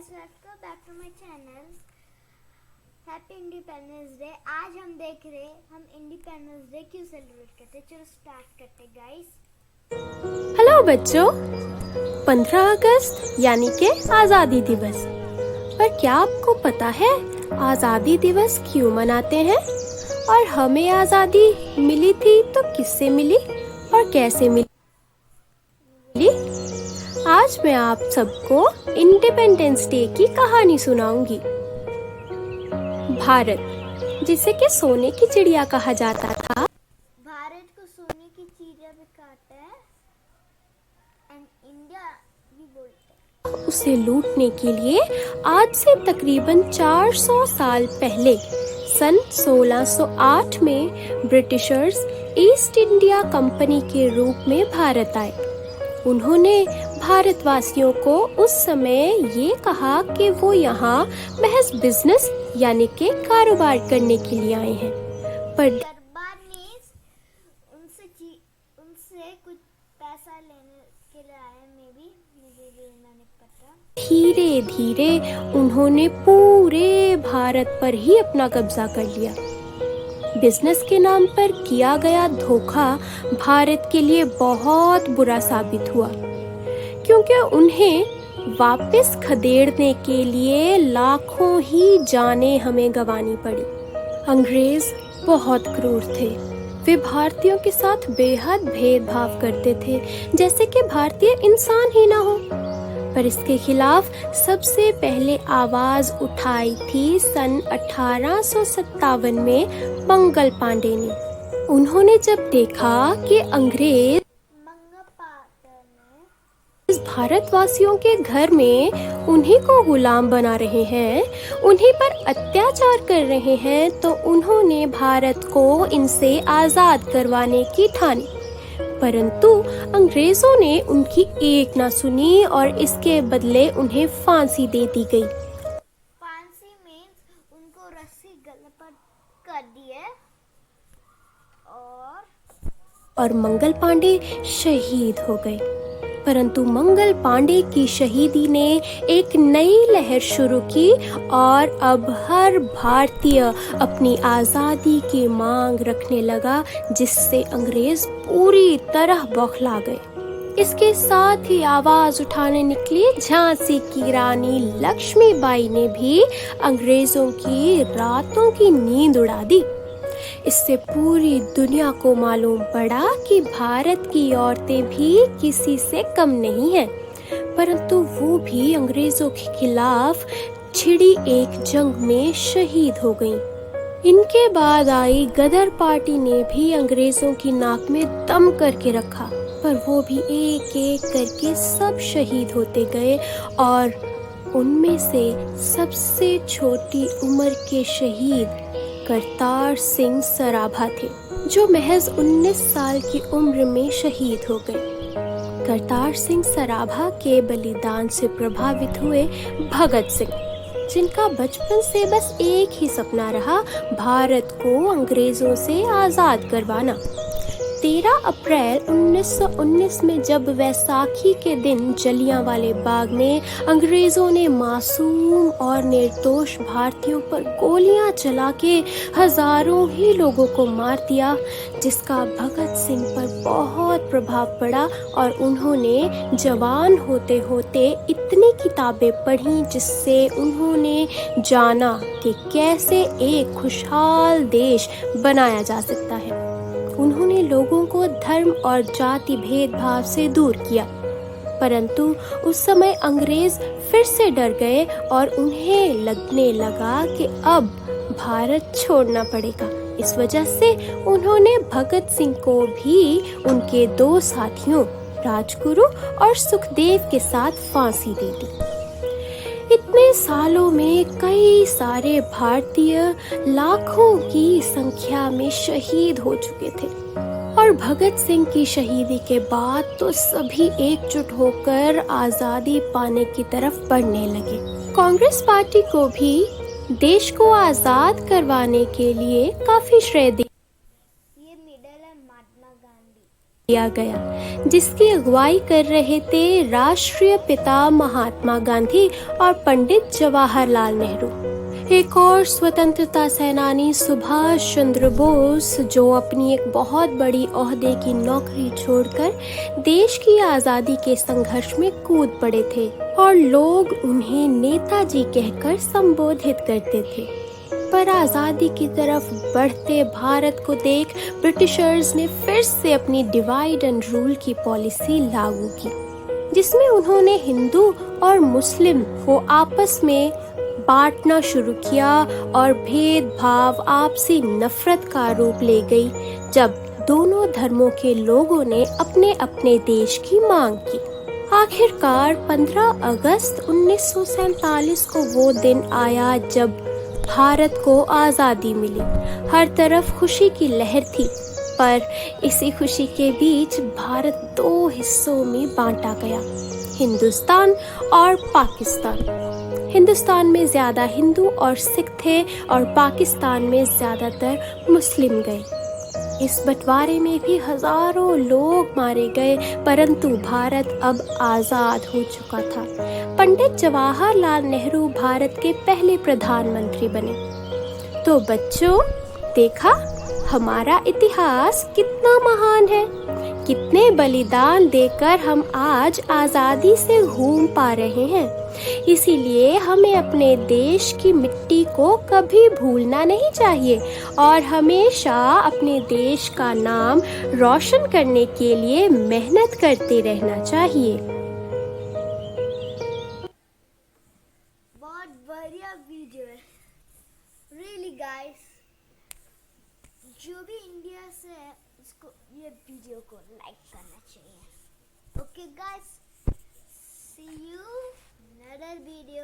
guys, welcome back to my channel. Happy independence day. आज हम देख रहे हम इंडिपेंडेंस डे क्यों सेलिब्रेट करते। चलो स्टार्ट करते गाइस। हेलो बच्चों, 15 अगस्त यानी कि आज़ादी दिवस। पर क्या आपको पता है आज़ादी दिवस क्यों मनाते हैं और हमें आज़ादी मिली थी तो किससे मिली और कैसे मिली? आज मैं आप सबको इंडिपेंडेंस डे की कहानी सुनाऊंगी। भारत, जिसे कि सोने की चिड़िया कहा जाता था, भारत को सोने की चिड़िया भी कहते हैं एंड इंडिया भी बोलते हैं। उसे लूटने के लिए आज से तकरीबन 400 साल पहले सन 1608 में ब्रिटिशर्स ईस्ट इंडिया कंपनी के रूप में भारत आए। उन्होंने भारतवासियों को उस समय ये कहा कि वो यहाँ महज बिजनेस यानी कि कारोबार करने के लिए आए हैं, पर दरबार ने उनसे कुछ पैसा लेने के लिए आए। मुझे भी नहीं पता। धीरे धीरे उन्होंने पूरे भारत पर ही अपना कब्जा कर लिया। बिजनेस के नाम पर किया गया धोखा भारत के लिए बहुत बुरा साबित हुआ, क्योंकि उन्हें वापस खदेड़ने के लिए लाखों ही जानें हमें गंवानी पड़ी। अंग्रेज बहुत क्रूर थे। वे भारतीयों के साथ बेहद भेदभाव करते थे, जैसे कि भारतीय इंसान ही ना हो। पर इसके खिलाफ सबसे पहले आवाज उठाई थी सन 1857 में मंगल पांडे ने। उन्होंने जब देखा कि अंग्रेज भारतवासियों के घर में उन्हीं को गुलाम बना रहे हैं, उन्हीं पर अत्याचार कर रहे हैं, तो उन्होंने भारत को इनसे आजाद करवाने की ठानी। परंतु अंग्रेजों ने उनकी एक ना सुनी और इसके बदले उन्हें फांसी दे दी गई। फांसी मीन्स उनको रस्सी गले पर कर दिए और मंगल पांडे शहीद हो गए। परंतु मंगल पांडे की शहीदी ने एक नई लहर शुरू की और अब हर भारतीय अपनी आजादी की मांग रखने लगा, जिससे अंग्रेज पूरी तरह बौखला गए। इसके साथ ही आवाज उठाने निकली झांसी की रानी लक्ष्मीबाई ने भी अंग्रेजों की रातों की नींद उड़ा दी। इससे पूरी दुनिया को मालूम पड़ा कि भारत की औरतें भी किसी से कम नहीं हैं, परंतु वो भी अंग्रेजों के खिलाफ छिड़ी एक जंग में शहीद हो गईं। इनके बाद आई गदर पार्टी ने भी अंग्रेजों की नाक में दम करके रखा, पर वो भी एक एक करके सब शहीद होते गए और उनमें से सबसे छोटी उम्र के शहीद करतार सिंह सराभा थे, जो महज 19 साल की उम्र में शहीद हो गए। करतार सिंह सराभा के बलिदान से प्रभावित हुए भगत सिंह, जिनका बचपन से बस एक ही सपना रहा, भारत को अंग्रेजों से आजाद करवाना। 13 अप्रैल 1919 में जब वैसाखी के दिन जलियांवाले बाग में अंग्रेजों ने मासूम और निर्दोष भारतीयों पर गोलियां चला के हजारों ही लोगों को मार दिया, जिसका भगत सिंह पर बहुत प्रभाव पड़ा और उन्होंने जवान होते होते इतनी किताबें पढ़ी जिससे उन्होंने जाना कि कैसे एक खुशहाल देश बनाया जा सकता है। उन्होंने लोगों को धर्म और जाति भेदभाव से दूर किया, परंतु उस समय अंग्रेज फिर से डर गए और उन्हें लगने लगा कि अब भारत छोड़ना पड़ेगा। इस वजह से उन्होंने भगत सिंह को भी उनके 2 साथियों राजगुरु और सुखदेव के साथ फांसी दे दी। इतने सालों में कई सारे भारतीय लाखों की संख्या में शहीद हो चुके थे और भगत सिंह की शहीदी के बाद तो सभी एकजुट होकर आजादी पाने की तरफ बढ़ने लगे। कांग्रेस पार्टी को भी देश को आजाद करवाने के लिए काफी श्रेय किया गया, जिसकी अगुवाई कर रहे थे राष्ट्रीय पिता महात्मा गांधी और पंडित जवाहरलाल नेहरू। एक और स्वतंत्रता सेनानी सुभाष चंद्र बोस, जो अपनी एक बहुत बड़ी ओहदे की नौकरी छोड़कर देश की आजादी के संघर्ष में कूद पड़े थे और लोग उन्हें नेताजी कहकर संबोधित करते थे। पर आजादी की तरफ बढ़ते भारत को देख ब्रिटिशर्स ने फिर से अपनी डिवाइड एंड रूल की पॉलिसी लागू की, जिसमें उन्होंने हिंदू और मुस्लिम को आपस में बांटना शुरू किया और भेदभाव, आपसी नफरत का रूप ले गई, जब दोनों धर्मों के लोगों ने अपने अपने देश की मांग की। आखिरकार 15 अगस्त 1947 को वो दिन आया जब भारत को आजादी मिली। हर तरफ खुशी की लहर थी, पर इसी खुशी के बीच भारत 2 हिस्सों में बांटा गया, हिंदुस्तान और पाकिस्तान। हिंदुस्तान में ज्यादा हिंदू और सिख थे और पाकिस्तान में ज्यादातर मुस्लिम गए। इस बंटवारे में भी हजारों लोग मारे गए, परंतु भारत अब आजाद हो चुका था। पंडित जवाहरलाल नेहरू भारत के पहले प्रधानमंत्री बने। तो बच्चों, देखा हमारा इतिहास कितना महान है। कितने बलिदान देकर हम आज आजादी से घूम पा रहे हैं। इसीलिए हमें अपने देश की मिट्टी को कभी भूलना नहीं चाहिए और हमेशा अपने देश का नाम रोशन करने के लिए मेहनत करते रहना चाहिए। बहुत बढ़िया वीडियो है, रियली गाइस। जो भी इंडिया से है उसको ये वीडियो को लाइक करना चाहिए। Okay guys, see you another video.